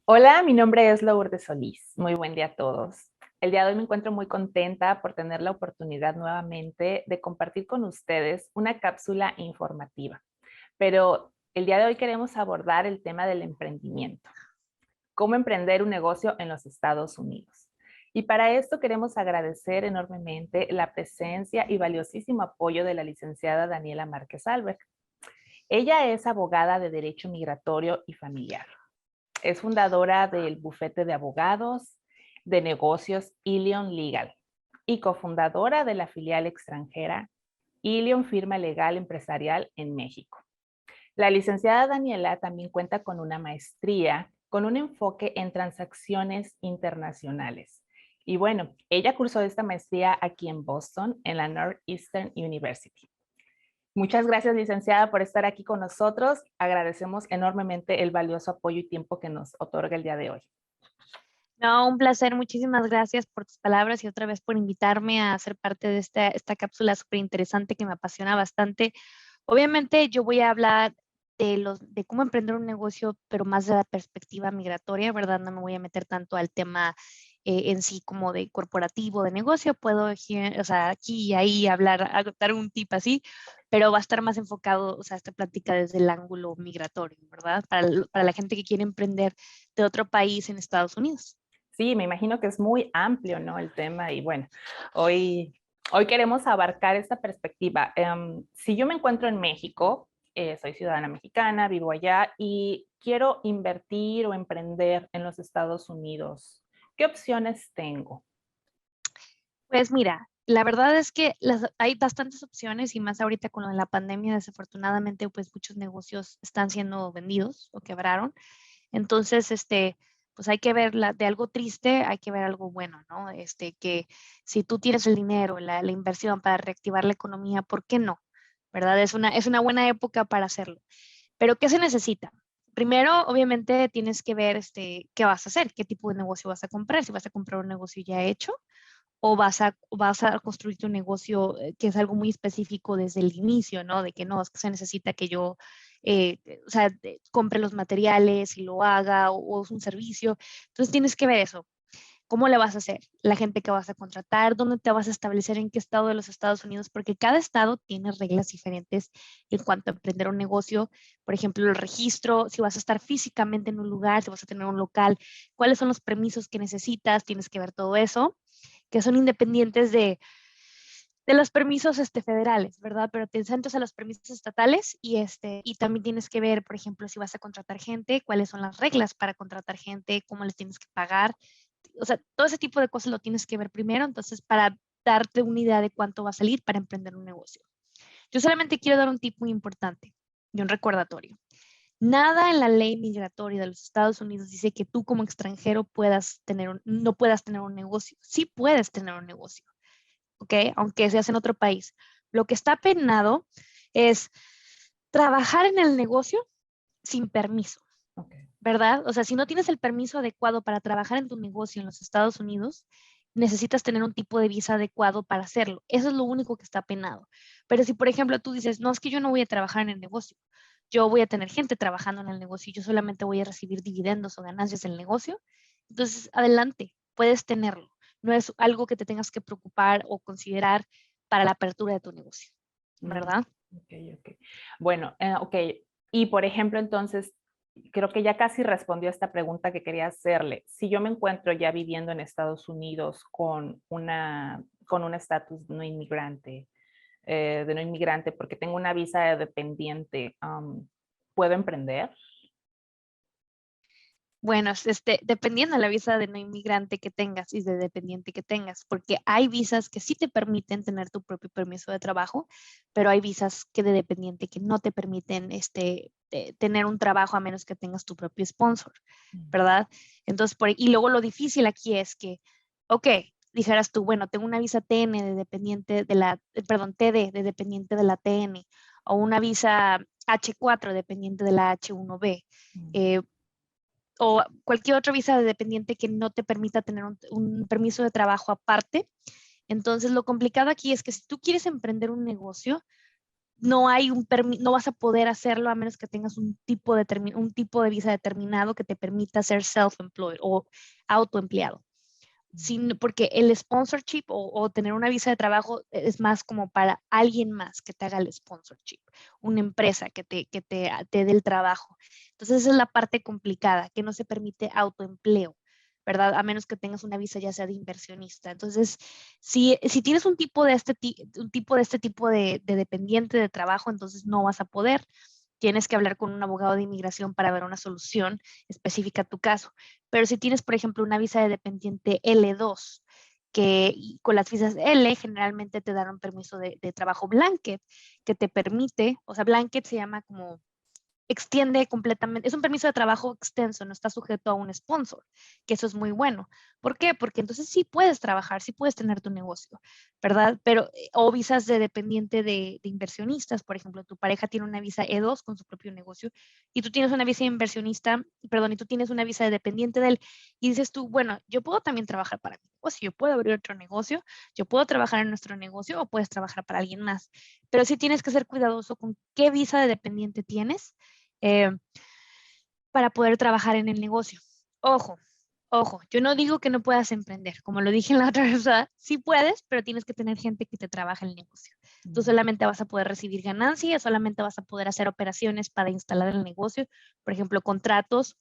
Hola, mi nombre es Lourdes Solís. Muy buen día a todos. El día de hoy me encuentro muy contenta por tener la oportunidad nuevamente de compartir con ustedes una cápsula informativa. Pero el día de hoy queremos abordar el tema del emprendimiento. Cómo emprender un negocio en los Estados Unidos. Y para esto queremos agradecer enormemente la presencia y valiosísimo apoyo de la licenciada Daniela Márquez Albert. Ella es abogada de Derecho Migratorio y Familiar. Es fundadora del bufete de abogados de negocios Ilion Legal y cofundadora de la filial extranjera Ilion Firma Legal Empresarial en México. La licenciada Daniela también cuenta con una maestría con un enfoque en transacciones internacionales. Y bueno, ella cursó esta maestría aquí en Boston, en la Northeastern University. Muchas gracias, licenciada, por estar aquí con nosotros. Agradecemos enormemente el valioso apoyo y tiempo que nos otorga el día de hoy. No, un placer. Muchísimas gracias por tus palabras y otra vez por invitarme a ser parte de esta cápsula súper interesante que me apasiona bastante. Obviamente yo voy a hablar de cómo emprender un negocio, pero más de la perspectiva migratoria, ¿verdad? No me voy a meter tanto al tema en sí como de corporativo, de negocio. Puedo, o sea, aquí y ahí dar un tip así, pero va a estar más enfocado, o sea, esta plática desde el ángulo migratorio, ¿verdad? Para la gente que quiere emprender de otro país en Estados Unidos. Sí, me imagino que es muy amplio, ¿no? El tema y bueno, hoy, hoy queremos abarcar esta perspectiva. Si yo me encuentro en México, soy ciudadana mexicana, vivo allá y quiero invertir o emprender en los Estados Unidos, ¿qué opciones tengo? Pues mira, la verdad es que hay bastantes opciones y más ahorita con lo de la pandemia, desafortunadamente, pues muchos negocios están siendo vendidos o quebraron. Entonces, pues hay que ver de algo triste, hay que ver algo bueno, ¿no? Que si tú tienes el dinero, la inversión para reactivar la economía, ¿por qué no? ¿Verdad? Es una buena época para hacerlo. Pero ¿qué se necesita? Primero, obviamente, tienes que ver qué vas a hacer, qué tipo de negocio vas a comprar, si vas a comprar un negocio ya hecho o vas a construir tu negocio, que es algo muy específico desde el inicio, ¿no? De que no, es que se necesita que yo, o sea, compre los materiales y lo haga o es un servicio. Entonces tienes que ver eso. ¿Cómo le vas a hacer? La gente que vas a contratar, dónde te vas a establecer, en qué estado de los Estados Unidos, porque cada estado tiene reglas diferentes en cuanto a emprender un negocio. Por ejemplo, el registro, si vas a estar físicamente en un lugar, si vas a tener un local, cuáles son los permisos que necesitas, tienes que ver todo eso, que son independientes de los permisos federales, ¿verdad? Pero te centras a los permisos estatales y también tienes que ver, por ejemplo, si vas a contratar gente, cuáles son las reglas para contratar gente, cómo les tienes que pagar. O sea, todo ese tipo de cosas lo tienes que ver primero, entonces, para darte una idea de cuánto va a salir para emprender un negocio. Yo solamente quiero dar un tip muy importante y un recordatorio. Nada en la ley migratoria de los Estados Unidos dice que tú como extranjero no puedas tener un negocio. Sí puedes tener un negocio, ¿ok? Aunque seas en otro país. Lo que está penado es trabajar en el negocio sin permiso, Okay. ¿verdad? O sea, si no tienes el permiso adecuado para trabajar en tu negocio en los Estados Unidos, necesitas tener un tipo de visa adecuado para hacerlo. Eso es lo único que está penado. Pero si, por ejemplo, tú dices, no, es que yo no voy a trabajar en el negocio, yo voy a tener gente trabajando en el negocio y yo solamente voy a recibir dividendos o ganancias del negocio, entonces adelante, puedes tenerlo. No es algo que te tengas que preocupar o considerar para la apertura de tu negocio, Mm, ¿verdad? ok, ok. Bueno, ok. Y por ejemplo, entonces, creo que ya casi respondió a esta pregunta que quería hacerle. Si yo me encuentro ya viviendo en Estados Unidos con un estatus no inmigrante, de no inmigrante, porque tengo una visa de dependiente, ¿puedo emprender? Bueno, dependiendo de la visa de no inmigrante que tengas y de dependiente que tengas, porque hay visas que sí te permiten tener tu propio permiso de trabajo, pero hay visas que de dependiente que no te permiten tener un trabajo a menos que tengas tu propio sponsor, Mm. ¿verdad? Entonces, y luego lo difícil aquí es que, ok, dijeras tú, bueno, tengo una visa TN de dependiente de perdón, TD de dependiente de la TN o una visa H4 dependiente de la H1B. Mm. eh, o cualquier otra visa de dependiente que no te permita tener un permiso de trabajo aparte. Entonces, lo complicado aquí es que si tú quieres emprender un negocio, no hay no vas a poder hacerlo a menos que tengas un tipo de visa determinado que te permita ser self-employed o autoempleado. Porque el sponsorship o tener una visa de trabajo es más como para alguien más que te haga el sponsorship, una empresa que te dé el trabajo. Entonces esa es la parte complicada, que no se permite autoempleo, ¿verdad? A menos que tengas una visa ya sea de inversionista. Entonces, si tienes un tipo de este tipo de dependiente de trabajo, entonces no vas a poder. Tienes que hablar con un abogado de inmigración para ver una solución específica a tu caso. Pero si tienes, por ejemplo, una visa de dependiente L2, con las visas L generalmente te dan un permiso de trabajo blanket, que te permite, o sea, blanket se llama como extiende completamente, es un permiso de trabajo extenso, no está sujeto a un sponsor, que eso es muy bueno. ¿Por qué? Porque entonces sí puedes trabajar, sí puedes tener tu negocio, ¿verdad? Pero, o visas de dependiente de inversionistas, por ejemplo, tu pareja tiene una visa E2 con su propio negocio y tú tienes una visa de inversionista, perdón, y tú tienes una visa de dependiente de él y dices tú, bueno, yo puedo también trabajar para mi negocio, yo puedo abrir otro negocio, yo puedo trabajar en nuestro negocio o puedes trabajar para alguien más, pero sí tienes que ser cuidadoso con qué visa de dependiente tienes eh, para poder trabajar en el negocio. Ojo, ojo, yo no digo que no puedas emprender, como lo dije en la otra vez, ¿verdad? Sí puedes, pero tienes que tener gente que te trabaje el negocio. Tú solamente vas a poder recibir ganancias, solamente vas a poder hacer operaciones para instalar el negocio, por ejemplo, contratos,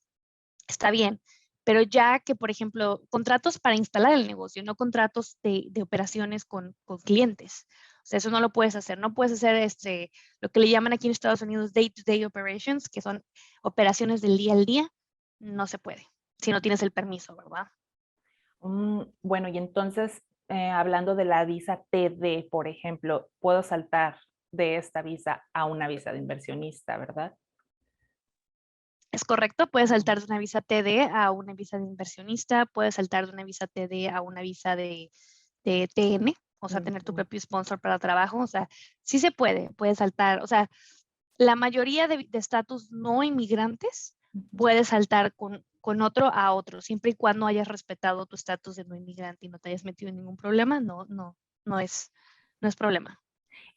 está bien, pero ya que, por ejemplo, contratos para instalar el negocio, no contratos de operaciones con clientes. O sea, eso no lo puedes hacer. No puedes hacer lo que le llaman aquí en Estados Unidos day-to-day operations, que son operaciones del día al día. No se puede, si no tienes el permiso, ¿verdad? Bueno, y entonces, hablando de la visa TD, por ejemplo, puedo saltar de esta visa a una visa de inversionista, ¿verdad? Es correcto, puedes Ah, saltar de una visa TD a una visa de inversionista, puedes saltar de una visa TD a una visa de TN, o sea, tener tu ujú, propio sponsor para trabajo, o sea, sí se puede, puedes saltar, o sea, la mayoría de estatus no inmigrantes ujú. puedes saltar con otro a otro, siempre y cuando hayas respetado tu estatus de no inmigrante y no te hayas metido en ningún problema, no es, no es problema.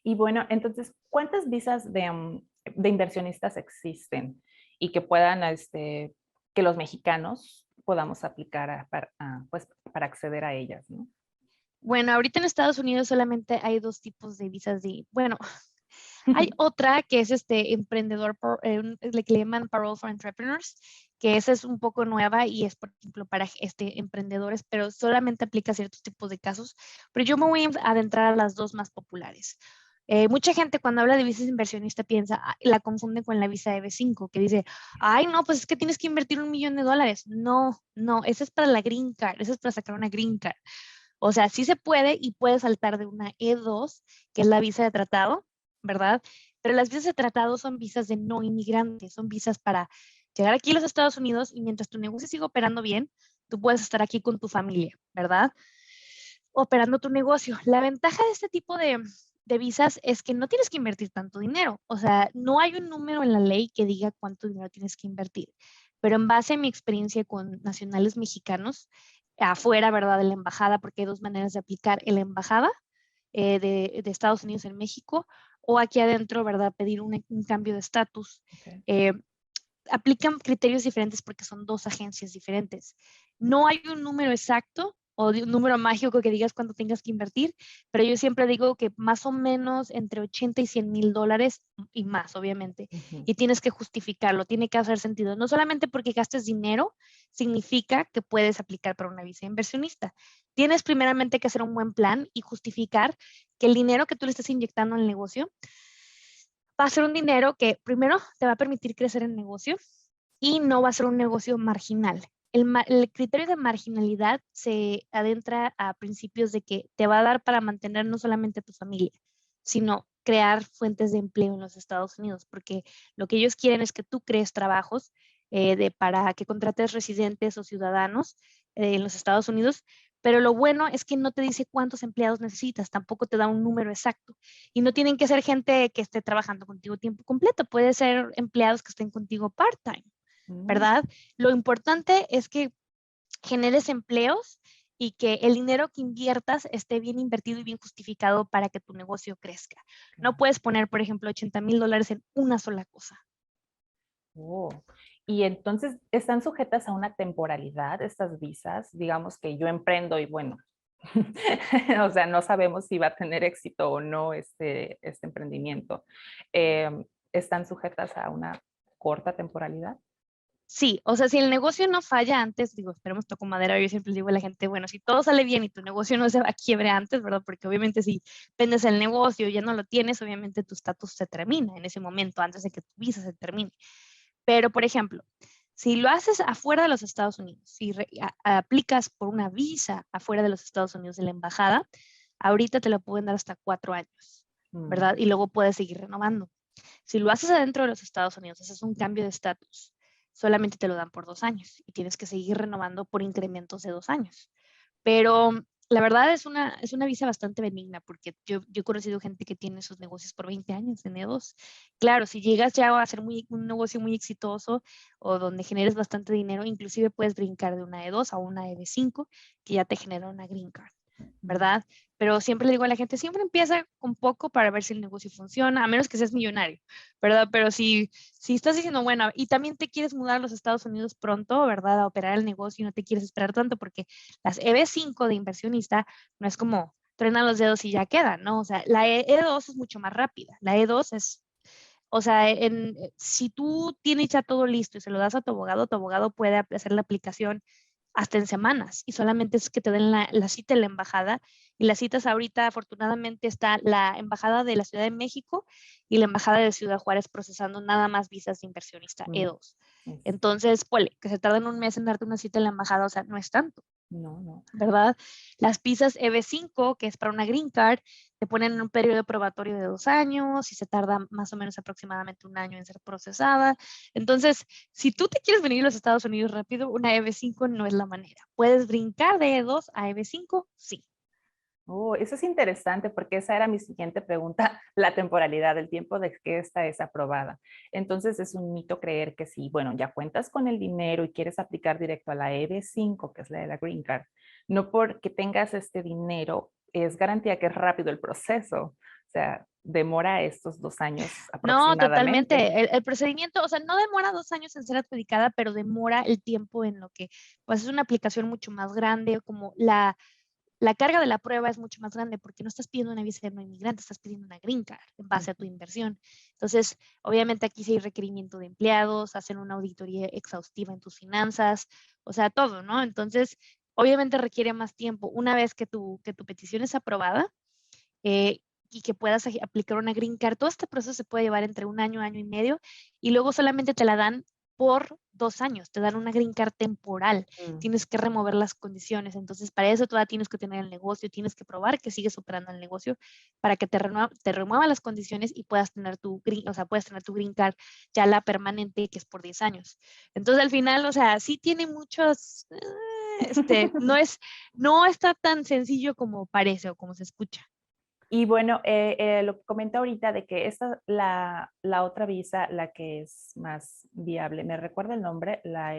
Y bueno, entonces, ¿cuántas visas de inversionistas existen y que puedan, que los mexicanos podamos aplicar pues, para acceder a ellas, ¿no? Bueno, ahorita en Estados Unidos solamente hay dos tipos de visas bueno, hay otra que es este emprendedor, le que le llaman Parole for Entrepreneurs, que esa es un poco nueva y es, por ejemplo, para emprendedores, pero solamente aplica a ciertos tipos de casos. Pero yo me voy a adentrar a las dos más populares. Mucha gente cuando habla de visas inversionista piensa, la confunde con la visa EB5, que dice, ay, no, pues es que tienes que invertir $1 millón. No, no, esa es para la green card, esa es para sacar una green card. O sea, sí se puede y puede saltar de una E2, que es la visa de tratado, ¿verdad? Pero las visas de tratado son visas de no inmigrantes, son visas para llegar aquí a los Estados Unidos y mientras tu negocio siga operando bien, tú puedes estar aquí con tu familia, ¿verdad? Operando tu negocio. La ventaja de este tipo de visas es que no tienes que invertir tanto dinero. O sea, no hay un número en la ley que diga cuánto dinero tienes que invertir. Pero en base a mi experiencia con nacionales mexicanos, afuera, ¿verdad? De la embajada, porque hay dos maneras de aplicar en la embajada de Estados Unidos en México o aquí adentro, ¿verdad? Pedir un cambio de estatus. Okay. Eh, Aplican criterios diferentes porque son dos agencias diferentes. No hay un número exacto o un número mágico que digas cuánto tengas que invertir, pero yo siempre digo que más o menos entre 80 y $100,000 y más, obviamente. Ujú. Y tienes que justificarlo, tiene que hacer sentido. No solamente porque gastes dinero significa que puedes aplicar para una visa inversionista. Tienes primeramente que hacer un buen plan y justificar que el dinero que tú le estás inyectando al negocio va a ser un dinero que primero te va a permitir crecer el negocio y no va a ser un negocio marginal. El criterio de marginalidad se adentra a principios de que te va a dar para mantener no solamente a tu familia, sino crear fuentes de empleo en los Estados Unidos, porque lo que ellos quieren es que tú crees trabajos para que contrates residentes o ciudadanos en los Estados Unidos, pero lo bueno es que no te dice cuántos empleados necesitas, tampoco te da un número exacto. Y no tienen que ser gente que esté trabajando contigo tiempo completo, puede ser empleados que estén contigo part-time, Mm, ¿verdad? Lo importante es que generes empleos y que el dinero que inviertas esté bien invertido y bien justificado para que tu negocio crezca. No Claro. puedes poner, por ejemplo, $80,000 en una sola cosa. Oh. Y entonces, ¿están sujetas a una temporalidad estas visas? Digamos que yo emprendo y bueno, o sea, no sabemos si va a tener éxito o no este emprendimiento. ¿Están sujetas a una corta temporalidad? Sí, o sea, si el negocio no falla antes, digo, esperemos toco madera, yo siempre le digo a la gente, bueno, si todo sale bien y tu negocio no se va a quiebre antes, ¿verdad? Porque obviamente si vendes el negocio y ya no lo tienes, obviamente tu estatus se termina en ese momento, antes de que tu visa se termine. Pero, por ejemplo, si lo haces afuera de los Estados Unidos, si aplicas por una visa afuera de los Estados Unidos de la embajada, ahorita te lo pueden dar hasta 4 años, Mm. ¿verdad? Y luego puedes seguir renovando. Si lo haces adentro de los Estados Unidos, haces un cambio de estatus, solamente te lo dan por 2 años y tienes que seguir renovando por incrementos de 2 años. Pero la verdad es una visa bastante benigna porque yo he conocido gente que tiene sus negocios por 20 años en E2. Claro, si llegas ya a hacer un negocio muy exitoso o donde generes bastante dinero, inclusive puedes brincar de una E2 a una EB5 que ya te genera una green card, Mm. ¿verdad? Pero siempre le digo a la gente, siempre empieza con poco para ver si el negocio funciona, a menos que seas millonario, ¿verdad? Pero si estás diciendo, bueno, y también te quieres mudar a los Estados Unidos pronto, ¿verdad? A operar el negocio y no te quieres esperar tanto, porque las EB5 de inversionista no es como truenan los dedos y ya quedan, ¿no? O sea, la E2 es mucho más rápida. La E2 es, o sea, si tú tienes ya todo listo y se lo das a tu abogado puede hacer la aplicación hasta en semanas y solamente es que te den la cita en la embajada y las citas ahorita afortunadamente está la embajada de la Ciudad de México y la embajada de Ciudad Juárez procesando nada más visas de inversionista Mm. E2. Es- Entonces, pues, que se tarden un mes en darte una cita en la embajada, o sea, no es tanto. No, no. ¿Verdad? Las visas EB5, que es para una green card, te ponen en un periodo probatorio de 2 años y se tarda más o menos aproximadamente un año en ser procesada. Entonces, si tú te quieres venir a los Estados Unidos rápido, una EB5 no es la manera. ¿Puedes brincar de E2 a EB5? Sí. Oh, eso es interesante porque esa era mi siguiente pregunta, la temporalidad, el tiempo de que esta es aprobada. Entonces es un mito creer que si, bueno, ya cuentas con el dinero y quieres aplicar directo a la EB5, que es la de la Green Card, no porque tengas este dinero es garantía que es rápido el proceso. O sea, demora estos 2 años No, aproximadamente. totalmente. El procedimiento, o sea, no demora 2 años en ser adjudicada, pero demora el tiempo en lo que, pues es una aplicación mucho más grande, como la carga de la prueba es mucho más grande porque no estás pidiendo una visa de no inmigrante, estás pidiendo una green card en base a tu inversión. Entonces, obviamente aquí sí hay requerimiento de empleados, hacen una auditoría exhaustiva en tus finanzas, o sea, todo, ¿no? Entonces, obviamente requiere más tiempo. Una vez que tu petición es aprobada eh, y que puedas aplicar una green card, todo este proceso se puede llevar entre un año, año y medio, y luego solamente te la dan por 2 años, te dan una green card temporal, Mm. tienes que remover las condiciones, entonces para eso todavía tienes que tener el negocio, tienes que probar que sigues operando el negocio para que te remueva las condiciones y puedas tener tu green, o sea, puedes tener tu green card ya la permanente que es por 10 años. Entonces al final, o sea, sí tiene muchos, no está tan sencillo como parece o como se escucha. Y bueno, lo que comenta ahorita de que esta, la otra visa, la que es más viable, ¿me recuerda el nombre? La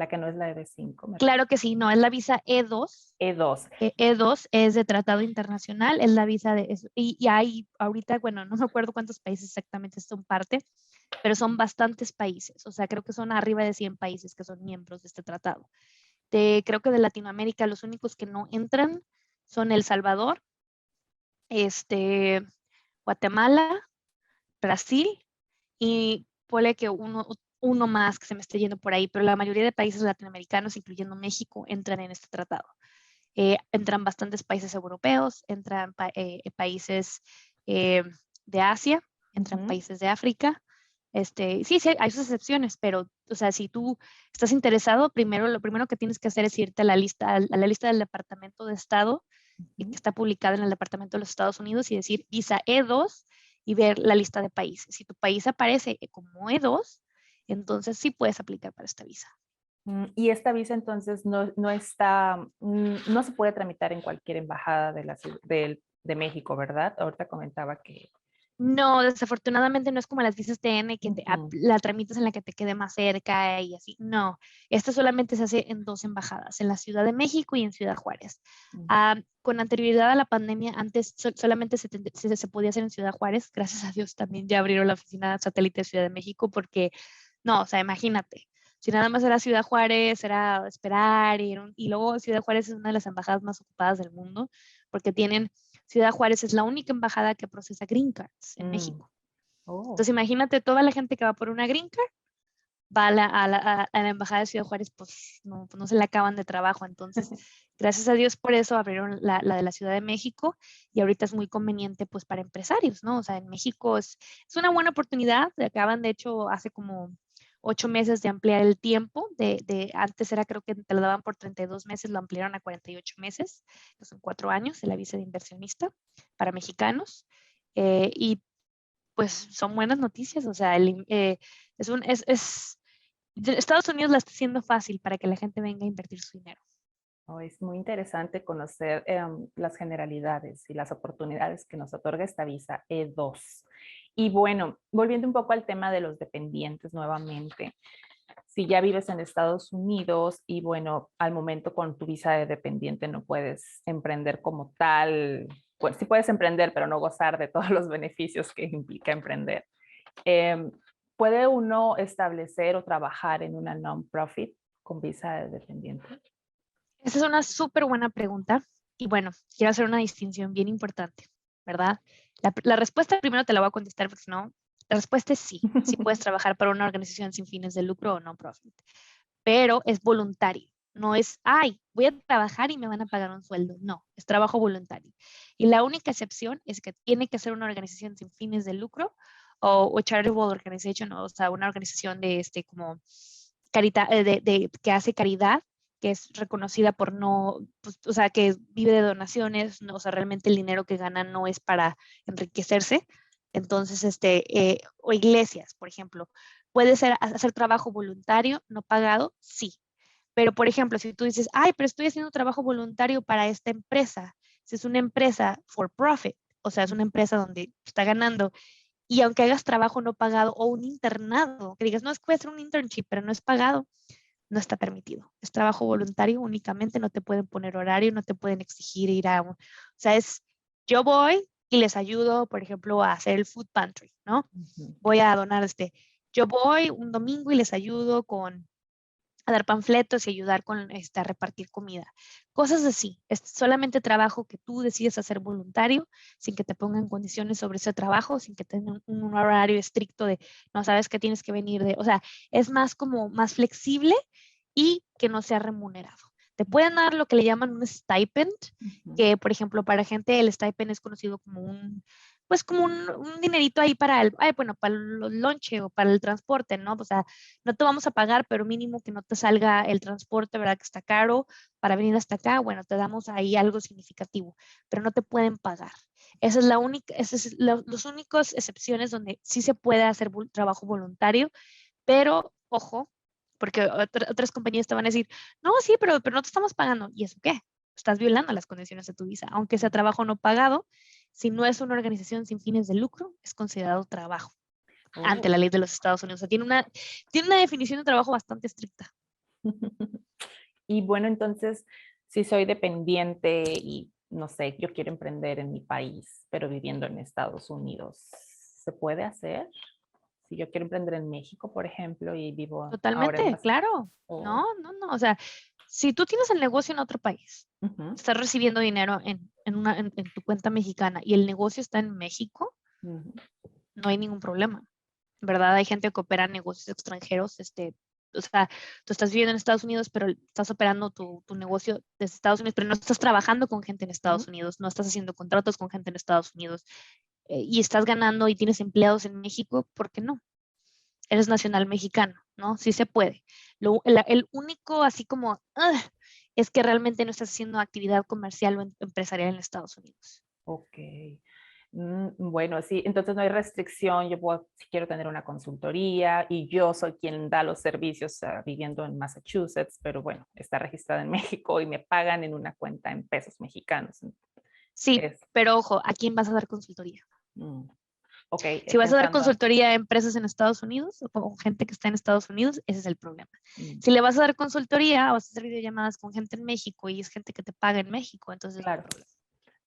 que no es la EB5, Claro que sí, no, es la visa E2. E2. E2 es de tratado internacional, es la visa de eso. Y hay ahorita, bueno, no me acuerdo cuántos países exactamente son parte, pero son bastantes países. O sea, creo que son arriba de 100 países que son miembros de este tratado. Creo que de Latinoamérica los únicos que no entran son El Salvador, este, Guatemala, Brasil y ponle que uno más que se me esté yendo por ahí, pero la mayoría de países latinoamericanos, incluyendo México, entran en este tratado. Entran bastantes países europeos, entran países eh, de Asia, entran Ujú. países de África. Sí, sí, hay sus excepciones, pero, o sea, si tú estás interesado, lo primero que tienes que hacer es irte a la lista del Departamento de Estado que Ujú. está publicada en el Departamento de los Estados Unidos y decir visa E2 y ver la lista de países. Si tu país aparece como E2, entonces sí puedes aplicar para esta visa. Y esta visa entonces no está, no se puede tramitar en cualquier embajada de México, ¿verdad? Ahorita comentaba No, desafortunadamente no es como las visas TN que Ujú. la tramitas en la que te quede más cerca y así. No, esta solamente se hace en 2 embajadas, en la Ciudad de México y en Ciudad Juárez. Mm. Con anterioridad a la pandemia, antes solamente se podía hacer en Ciudad Juárez. Gracias a Dios también ya abrieron la oficina satélite de Ciudad de México porque, no, o sea, imagínate. Si nada más era Ciudad Juárez, era esperar y luego Ciudad Juárez es una de las embajadas más ocupadas del mundo porque tienen Ciudad Juárez es la única embajada que procesa green cards en Mm. México. Oh. Entonces, imagínate toda la gente que va por una green card, va a la embajada de Ciudad Juárez, pues no se le acaban de trabajo. Entonces, gracias a Dios por eso abrieron la de la Ciudad de México y ahorita es muy conveniente pues para empresarios, ¿no? O sea, en México es una buena oportunidad. Acaban, de hecho, hace como 8 meses de ampliar el tiempo. Antes era, creo que te lo daban por 32 meses, lo ampliaron a 48 meses, que son 4 años, el visa de inversionista para mexicanos. Y pues son buenas noticias, o sea, Estados Unidos la está haciendo fácil para que la gente venga a invertir su dinero. Oh, es muy interesante conocer las generalidades y las oportunidades que nos otorga esta visa E2. Y bueno, volviendo un poco al tema de los dependientes nuevamente, si ya vives en Estados Unidos y bueno, al momento con tu visa de dependiente no puedes emprender como tal, pues sí puedes emprender, pero no gozar de todos los beneficios que implica emprender. Eh, ¿Puede uno establecer o trabajar en una non-profit con visa de dependiente? Esa es una súper buena pregunta. Y bueno, quiero hacer una distinción bien importante, ¿verdad? La respuesta primero te la voy a contestar porque si no, la respuesta es sí. Sí puedes trabajar para una organización sin fines de lucro o non-profit, pero es voluntario. No es, ay, voy a trabajar y me van a pagar un sueldo. No, es trabajo voluntario. Y la única excepción es que tiene que ser una organización sin fines de lucro o charitable organization, o sea, una organización de como que hace caridad, que es reconocida por no, pues, o sea, que vive de donaciones, no, o sea, realmente el dinero que ganan no es para enriquecerse. Entonces, o iglesias, por ejemplo, puede ser hacer trabajo voluntario, no pagado, sí. Pero, por ejemplo, si tú dices, ay, pero estoy haciendo trabajo voluntario para esta empresa, si es una empresa for profit, o sea, es una empresa donde está ganando, y aunque hagas trabajo no pagado o un internado, que digas, no, es que voy a hacer un internship, pero no es pagado, no está permitido. Es trabajo voluntario únicamente, no te pueden poner horario, no te pueden exigir ir o sea, yo voy y les ayudo, por ejemplo, a hacer el food pantry, ¿no? Ujú. Voy a donar yo voy un domingo y les ayudo a dar panfletos y ayudar a repartir comida. Cosas así. Es solamente trabajo que tú decides hacer voluntario, sin que te pongan condiciones sobre ese trabajo, sin que tengan un horario estricto de, no sabes que tienes que venir o sea, es más como más flexible y que no sea remunerado. Te pueden dar lo que le llaman un stipend, Ujú. que por ejemplo para gente el stipend es conocido como pues como un dinerito ahí bueno, para el lonche o para el transporte, ¿no? O sea, no te vamos a pagar, pero mínimo que no te salga el transporte, ¿verdad? Que está caro para venir hasta acá, bueno, te damos ahí algo significativo, pero no te pueden pagar. Esa es la única, esas es los únicos excepciones donde sí se puede hacer trabajo voluntario, pero ojo, porque otras compañías te van a decir, no, sí, pero no te estamos pagando. ¿Y eso qué? Estás violando las condiciones de tu visa, aunque sea trabajo no pagado. Si no es una organización sin fines de lucro, es considerado trabajo ante Oh. la ley de los Estados Unidos. O sea, tiene una definición de trabajo bastante estricta. Y bueno, entonces, si soy dependiente y no sé, yo quiero emprender en mi país, pero viviendo en Estados Unidos, ¿se puede hacer? Si yo quiero emprender en México, por ejemplo, y vivo ahora en Totalmente, Massachusetts. claro. No, no, no. O sea, si tú tienes el negocio en otro país, Ujú, estás recibiendo dinero en tu cuenta mexicana y el negocio está en México, ujú. no hay ningún problema. ¿Verdad? Hay gente que opera negocios extranjeros, o sea, tú estás viviendo en Estados Unidos, pero estás operando tu negocio desde Estados Unidos, pero no estás trabajando con gente en Ujú. Estados Unidos, no estás haciendo contratos con gente en Estados Unidos, y estás ganando y tienes empleados en México, ¿por qué no? Eres nacional mexicano, ¿no? Sí se puede. El único, así como, es que realmente no estás haciendo actividad comercial o empresarial en Estados Unidos. Ok. Bueno, sí, entonces no hay restricción. Yo puedo, si quiero tener una consultoría y yo soy quien da los servicios viviendo en Massachusetts, pero bueno, está registrada en México y me pagan en una cuenta en pesos mexicanos. Sí, Es, pero ojo, ¿a quién vas a dar consultoría? mm. Ok, Si vas a dar pensando. consultoría a empresas en Estados Unidos o con gente que está en Estados Unidos, ese es el problema. Mm, Si le vas a dar consultoría o vas a hacer videollamadas con gente en México y es gente que te paga en México, entonces no hay claro. problema.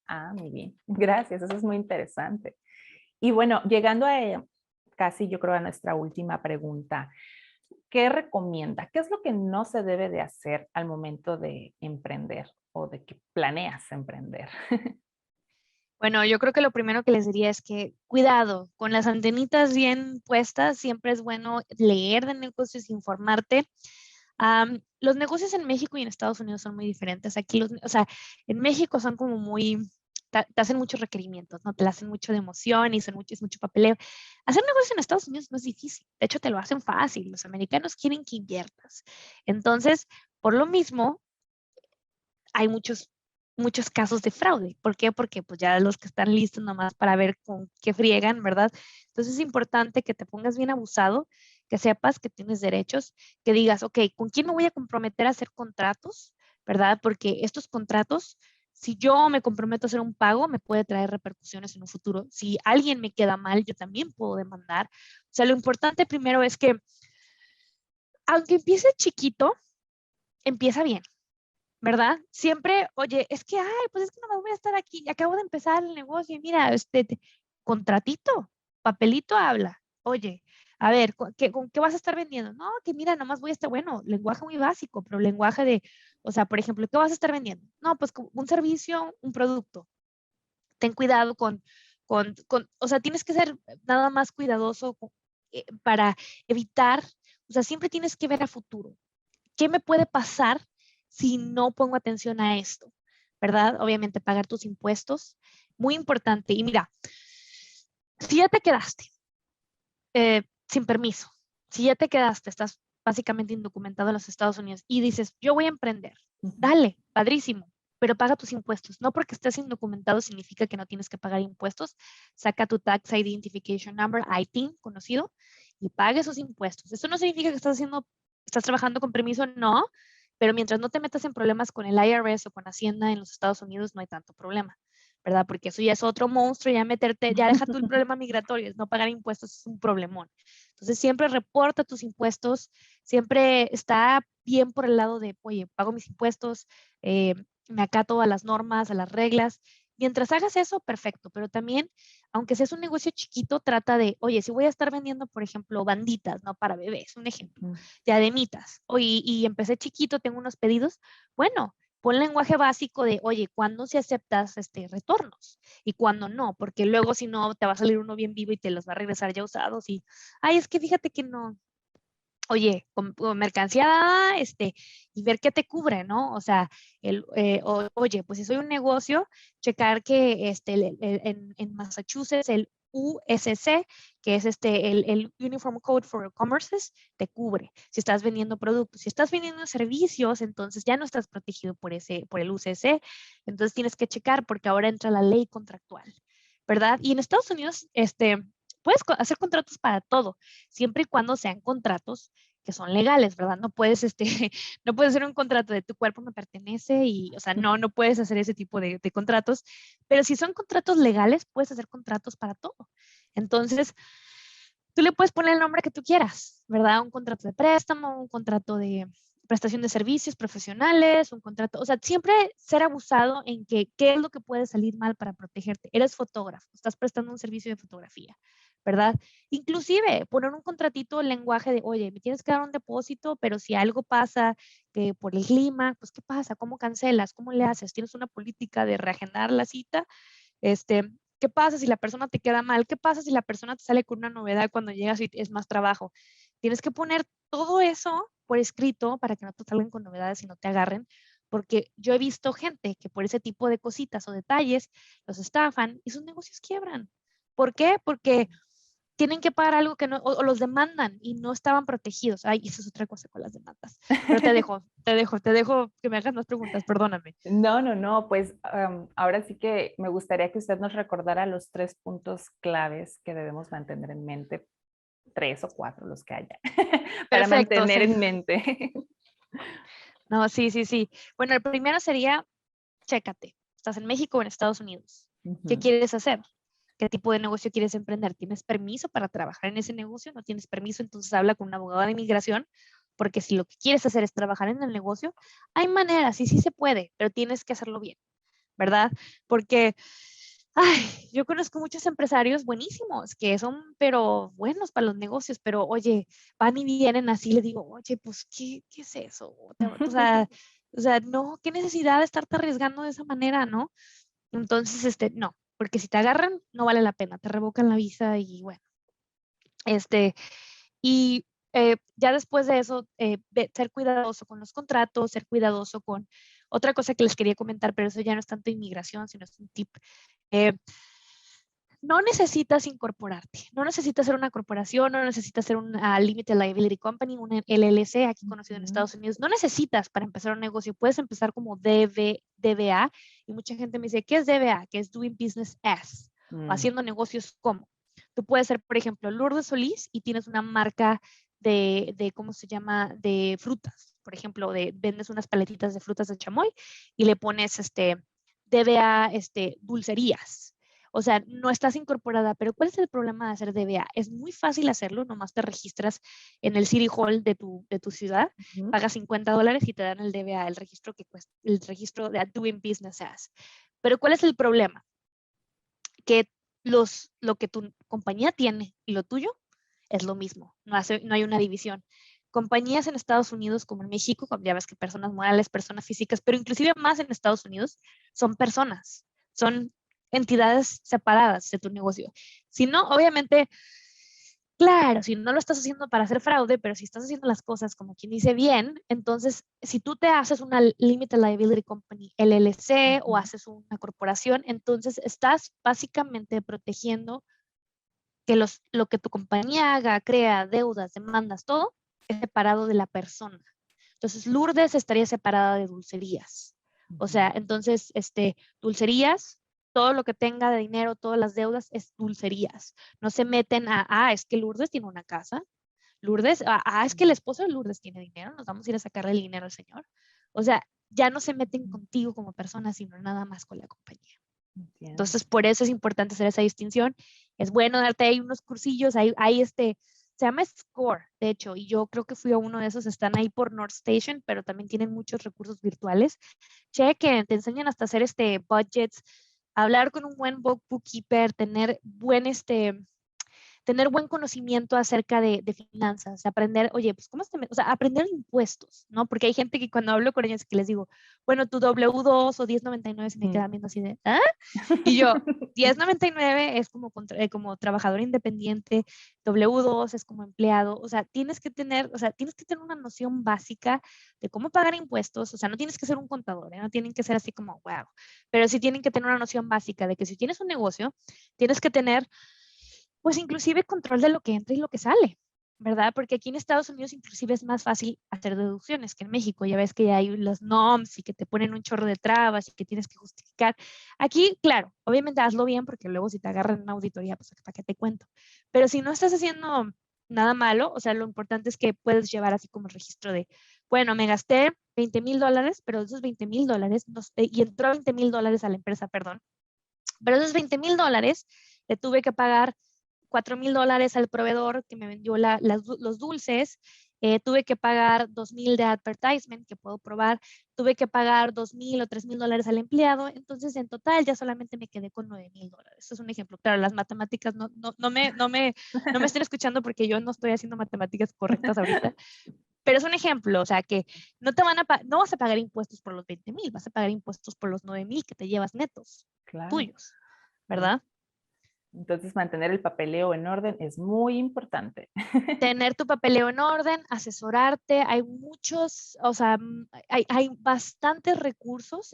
Ah, muy bien. Gracias, eso es muy interesante. Y bueno, llegando a casi yo creo a nuestra última pregunta, ¿qué recomienda? ¿Qué es lo que no se debe de hacer al momento de emprender o de que planeas emprender? Bueno, yo creo que lo primero que les diría es que cuidado, con las antenitas bien puestas, siempre es bueno leer de negocios, informarte. Los negocios en México y en Estados Unidos son muy diferentes. Aquí, o sea, en México son como muy, te hacen muchos requerimientos, ¿no? Te la hacen mucho de emoción y es mucho papeleo. Hacer negocios en Estados Unidos no es difícil. De hecho, te lo hacen fácil. Los americanos quieren que inviertas. Entonces, por lo mismo, hay muchos casos de fraude. ¿Por qué? Porque pues ya los que están listos nomás para ver con qué friegan, ¿verdad? Entonces es importante que te pongas bien abusado, que sepas que tienes derechos, que digas, ok, ¿con quién me voy a comprometer a hacer contratos? ¿Verdad? Porque estos contratos, si yo me comprometo a hacer un pago, me puede traer repercusiones en un futuro. Si alguien me queda mal, yo también puedo demandar. O sea, lo importante primero es que, aunque empiece chiquito, empieza bien. ¿Verdad? Siempre, oye, es que, ay, pues es que no me voy a estar aquí, acabo de empezar el negocio y mira, contratito, papelito habla. Oye, a ver, ¿con qué vas a estar vendiendo? No, que mira, nomás voy a estar, bueno, lenguaje muy básico, pero lenguaje de, o sea, por ejemplo, ¿qué vas a estar vendiendo? No, pues un servicio, un producto. Ten cuidado o sea, tienes que ser nada más cuidadoso para evitar, o sea, siempre tienes que ver a futuro. ¿Qué me puede pasar si no pongo atención a esto? ¿Verdad? Obviamente pagar tus impuestos, muy importante. Y mira, si ya te quedaste sin permiso, si ya te quedaste, estás básicamente indocumentado en los Estados Unidos y dices, yo voy a emprender, Ujú. dale, padrísimo, pero paga tus impuestos. No porque estés indocumentado significa que no tienes que pagar impuestos. Saca tu Tax Identification Number, ITIN, conocido, y pague esos impuestos. Esto no significa que estás trabajando con permiso, no, pero mientras no te metas en problemas con el IRS o con Hacienda en los Estados Unidos, no hay tanto problema, ¿verdad? Porque eso ya es otro monstruo, ya deja tú el problema migratorio, no pagar impuestos es un problemón. Entonces siempre reporta tus impuestos, siempre está bien por el lado de, oye, pago mis impuestos, me acato a las normas, a las reglas. Mientras hagas eso, perfecto, pero también, aunque seas un negocio chiquito, trata de, oye, si voy a estar vendiendo, por ejemplo, banditas, ¿no? Para bebés, un ejemplo, Ujú. diademitas, oye, y empecé chiquito, tengo unos pedidos, bueno, pon lenguaje básico de, oye, ¿cuándo se aceptas retornos? Y cuándo no, porque luego si no, te va a salir uno bien vivo y te los va a regresar ya usados y, ay, es que fíjate que no, oye, con mercancía dada, y ver qué te cubre, ¿no? O sea, oye, pues si soy un negocio, checar que en Massachusetts el USC, que es el Uniform Code for Commerces, te cubre. Si estás vendiendo productos, si estás vendiendo servicios, entonces ya no estás protegido por el UCC, entonces tienes que checar porque ahora entra la ley contractual, ¿verdad? Y en Estados Unidos, puedes hacer contratos para todo, siempre y cuando sean contratos que son legales, ¿verdad? No puedes, no puedes hacer un contrato de tu cuerpo me pertenece y, o sea, no puedes hacer ese tipo de contratos, pero si son contratos legales, puedes hacer contratos para todo. Entonces, tú le puedes poner el nombre que tú quieras, ¿verdad? Un contrato de préstamo, un contrato de prestación de servicios profesionales, un contrato, o sea, siempre ser abusado en qué es lo que puede salir mal para protegerte. Eres fotógrafo, estás prestando un servicio de fotografía, ¿verdad? Inclusive poner un contratito en lenguaje de, oye, me tienes que dar un depósito, pero si algo pasa que por el clima, pues ¿qué pasa? ¿Cómo cancelas? ¿Cómo le haces? ¿Tienes una política de reagendar la cita? Este, ¿Qué pasa si la persona te queda mal? ¿Qué pasa si la persona te sale con una novedad cuando llegas y es más trabajo? Tienes que poner todo eso por escrito para que no te salgan con novedades y no te agarren, porque yo he visto gente que por ese tipo de cositas o detalles los estafan y sus negocios quiebran. ¿Por qué? Porque tienen que pagar algo que no, o los demandan y no estaban protegidos. Ay, eso es otra cosa con las demandas. Pero te dejo que me hagas más preguntas, perdóname. No, no, no, pues ahora sí que me gustaría que usted nos recordara los 3 puntos claves que debemos mantener en mente, 3 o 4, los que haya, para Perfecto, mantener sí. en mente. No, sí, sí, sí. Bueno, el primero sería, chécate, ¿estás en México o en Estados Unidos? ¿Qué Ujú. quieres hacer? qué tipo de negocio quieres emprender. ¿Tienes permiso para trabajar en ese negocio? ¿No tienes permiso? Entonces habla con un abogado de inmigración, porque si lo que quieres hacer es trabajar en el negocio, hay maneras y sí se puede, pero tienes que hacerlo bien, ¿verdad? Porque ay, yo conozco muchos empresarios buenísimos que son, pero buenos para los negocios, pero oye, van y vienen así, les digo, oye, pues, ¿qué es eso? O sea, no, qué necesidad de estarte arriesgando de esa manera, ¿no? Entonces, no, porque si te agarran, no vale la pena, te revocan la visa y bueno, este, y ya después de eso, ser cuidadoso con los contratos, ser cuidadoso con otra cosa que les quería comentar, pero eso ya no es tanto inmigración, sino es un tip. eh, no necesitas incorporarte, no necesitas ser una corporación, no necesitas ser una Limited Liability Company, un LLC, aquí conocido en Ujú. Estados Unidos. No necesitas para empezar un negocio. Puedes empezar como DBA y mucha gente me dice, ¿qué es DBA? ¿Qué es Doing Business As? O Mm, haciendo negocios como. Tú puedes ser, por ejemplo, Lourdes Solís y tienes una marca ¿cómo se llama? De frutas. Por ejemplo, vendes unas paletitas de frutas de chamoy y le pones DBA dulcerías. O sea, no estás incorporada, pero ¿cuál es el problema de hacer DBA? Es muy fácil hacerlo, nomás te registras en el City Hall de tu ciudad, ujú. pagas $50 y te dan el DBA, el registro que cuesta, el registro de Doing Business As. Pero ¿cuál es el problema? Que lo que tu compañía tiene y lo tuyo es lo mismo, no hay una división. Compañías en Estados Unidos como en México, ya ves que personas morales, personas físicas, pero inclusive más en Estados Unidos, son personas, son entidades separadas de tu negocio. Si no, obviamente, claro, si no lo estás haciendo para hacer fraude, pero si estás haciendo las cosas como quien dice bien, entonces si tú te haces una Limited Liability Company LLC o Ujú. haces una corporación, entonces estás básicamente protegiendo que lo que tu compañía haga, crea, deudas, demandas, todo, es separado de la persona. Entonces, Lourdes estaría separada de dulcerías. O sea, Ujú. entonces, dulcerías, todo lo que tenga de dinero, todas las deudas, es dulcerías. No se meten es que Lourdes tiene una casa. Lourdes, es que el esposo de Lourdes tiene dinero, nos vamos a ir a sacarle el dinero al señor. O sea, ya no se meten contigo como persona, sino nada más con la compañía. Entiendo. Entonces, por eso es importante hacer esa distinción. Es bueno darte ahí unos cursillos, se llama Score, de hecho, y yo creo que fui a uno de esos, están ahí por North Station, pero también tienen muchos recursos virtuales. Chequen, te enseñan hasta hacer budgets, hablar con un buen bookkeeper, tener buen conocimiento acerca de finanzas, aprender, oye, pues cómo o sea, aprender impuestos, ¿no? Porque hay gente que cuando hablo con ellos que les digo, bueno, tu W2 o 1099 se me Ujú. quedan viendo así de, ¿ah? Y yo, 1099 es como trabajador independiente, W2 es como empleado, o sea, tienes que tener una noción básica de cómo pagar impuestos, o sea, no tienes que ser un contador, ¿eh? No tienen que ser así como, wow, pero sí tienen que tener una noción básica de que si tienes un negocio, tienes que tener pues inclusive control de lo que entra y lo que sale, ¿verdad? Porque aquí en Estados Unidos inclusive es más fácil hacer deducciones que en México. Ya ves que ya hay los NOMS y que te ponen un chorro de trabas y que tienes que justificar. Aquí, claro, obviamente hazlo bien porque luego si te agarran en una auditoría, pues ¿para qué te cuento? Pero si no estás haciendo nada malo, o sea, lo importante es que puedes llevar así como el registro de, bueno, me gasté $20,000, pero esos $20,000, y entró $20,000 a la empresa, perdón, pero esos $20,000 le tuve que pagar $4,000 al proveedor que me vendió los dulces, tuve que pagar 2,000 de advertisement que puedo probar, tuve que pagar 2,000 o $3,000 al empleado, entonces en total ya solamente me quedé con $9,000. Eso es un ejemplo. Claro, las matemáticas no me estén escuchando porque yo no estoy haciendo matemáticas correctas ahorita, pero es un ejemplo, o sea que no vas a pagar impuestos por los 20,000, vas a pagar impuestos por los 9,000 que te llevas netos, Claro. tuyos, ¿verdad? Entonces, mantener el papeleo en orden es muy importante. Tener tu papeleo en orden, asesorarte, hay muchos, o sea, hay bastantes recursos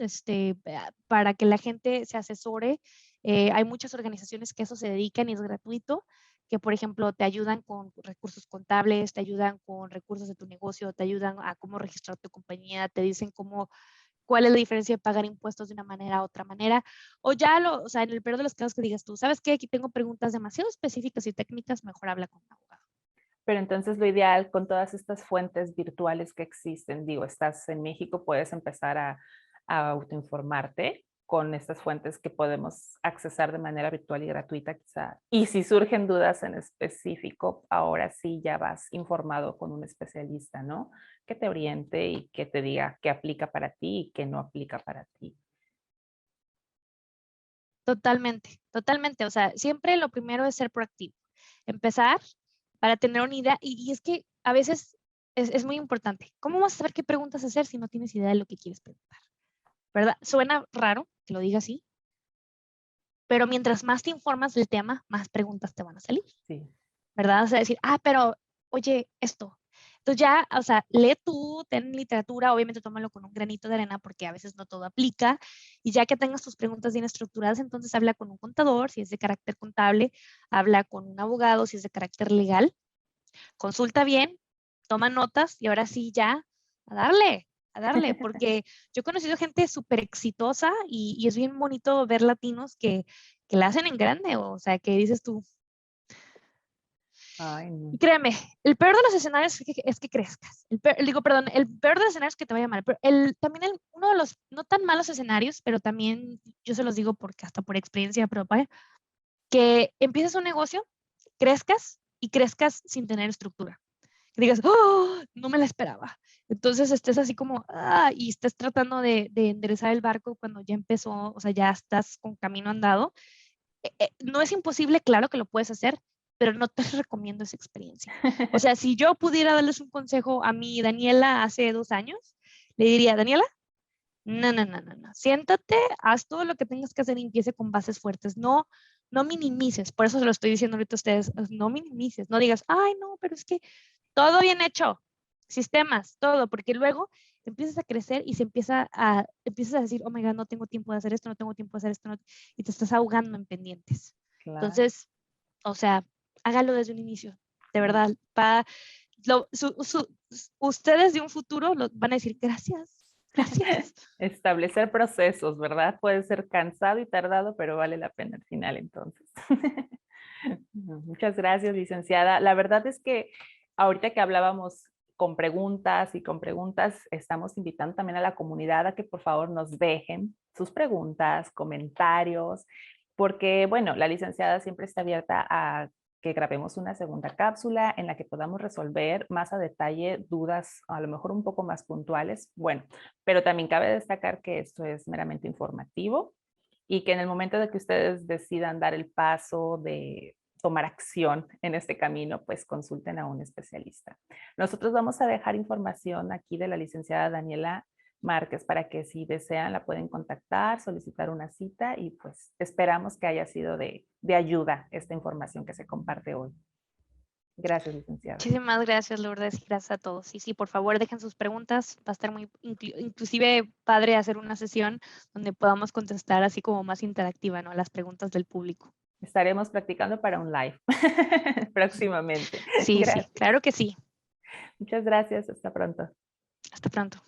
para que la gente se asesore. Hay muchas organizaciones que eso se dedican y es gratuito, que por ejemplo te ayudan con recursos contables, te ayudan con recursos de tu negocio, te ayudan a cómo registrar tu compañía, te dicen cuál es la diferencia de pagar impuestos de una manera a otra manera, o sea, en el peor de los casos que digas tú, ¿sabes qué? Aquí tengo preguntas demasiado específicas y técnicas, mejor habla con un abogado. Pero entonces lo ideal con todas estas fuentes virtuales que existen, digo, estás en México, puedes empezar a autoinformarte con estas fuentes que podemos accesar de manera virtual y gratuita quizá. Y si surgen dudas en específico, ahora sí ya vas informado con un especialista, ¿no? Que te oriente y que te diga qué aplica para ti y qué no aplica para ti. Totalmente, totalmente. O sea, siempre lo primero es ser proactivo. Empezar para tener una idea. Y es que a veces es muy importante. ¿Cómo vas a saber qué preguntas hacer si no tienes idea de lo que quieres preguntar? ¿Verdad? Suena raro que lo diga así, pero mientras más te informas del tema, más preguntas te van a salir, Sí. ¿verdad? O sea, decir, pero, oye, esto. Entonces ya, o sea, lee tú, ten literatura, obviamente tómalo con un granito de arena porque a veces no todo aplica, y ya que tengas tus preguntas bien estructuradas, entonces habla con un contador, si es de carácter contable, habla con un abogado, si es de carácter legal, consulta bien, toma notas y ahora sí ya a darle, porque yo he conocido gente súper exitosa y es bien bonito ver latinos que la hacen en grande, o sea, que dices tú. Ay, Y no. créeme, el peor de los escenarios es que crezcas. Perdón, el peor de los escenarios es que te vaya mal, pero también uno de los no tan malos escenarios, pero también yo se los digo porque hasta por experiencia propia, que empieces un negocio, crezcas y crezcas sin tener estructura. Que digas, ¡oh! No me la esperaba. Entonces estés así como, y estés tratando de enderezar el barco cuando ya empezó, o sea, ya estás con camino andado. No es imposible, claro que lo puedes hacer, pero no te recomiendo esa experiencia. O sea, si yo pudiera darles un consejo a mi Daniela hace 2 años, le diría, Daniela, no, no, no, no, no. Siéntate, haz todo lo que tengas que hacer y empiece con bases fuertes. No, no minimices. Por eso se lo estoy diciendo ahorita a ustedes. No minimices. No digas, ay, no, pero es que todo bien hecho. Sistemas, todo, porque luego empiezas a crecer y empiezas a decir, oh my God, no tengo tiempo de hacer esto, no tengo tiempo de hacer esto, y te estás ahogando en pendientes. Claro. Entonces, o sea, hágalo desde un inicio, de verdad. Ustedes de un futuro van a decir, gracias, gracias. Establecer procesos, ¿verdad? Puede ser cansado y tardado, pero vale la pena al final entonces. Muchas gracias, licenciada. La verdad es que ahorita que hablábamos con preguntas, estamos invitando también a la comunidad a que por favor nos dejen sus preguntas, comentarios, porque bueno, la licenciada siempre está abierta a que grabemos una segunda cápsula en la que podamos resolver más a detalle dudas, a lo mejor un poco más puntuales. Bueno, pero también cabe destacar que esto es meramente informativo y que en el momento de que ustedes decidan dar el paso de tomar acción en este camino, pues consulten a un especialista. Nosotros vamos a dejar información aquí de la licenciada Daniela Márquez para que si desean la pueden contactar, solicitar una cita y pues esperamos que haya sido de ayuda esta información que se comparte hoy. Gracias, licenciada. Muchísimas gracias, Lourdes, y gracias a todos. Y sí, por favor, dejen sus preguntas. Va a estar muy, inclusive padre hacer una sesión donde podamos contestar así como más interactiva, ¿no? Las preguntas del público. Estaremos practicando para un live próximamente. Sí, sí, Gracias. claro que sí. Muchas gracias. Hasta pronto. Hasta pronto.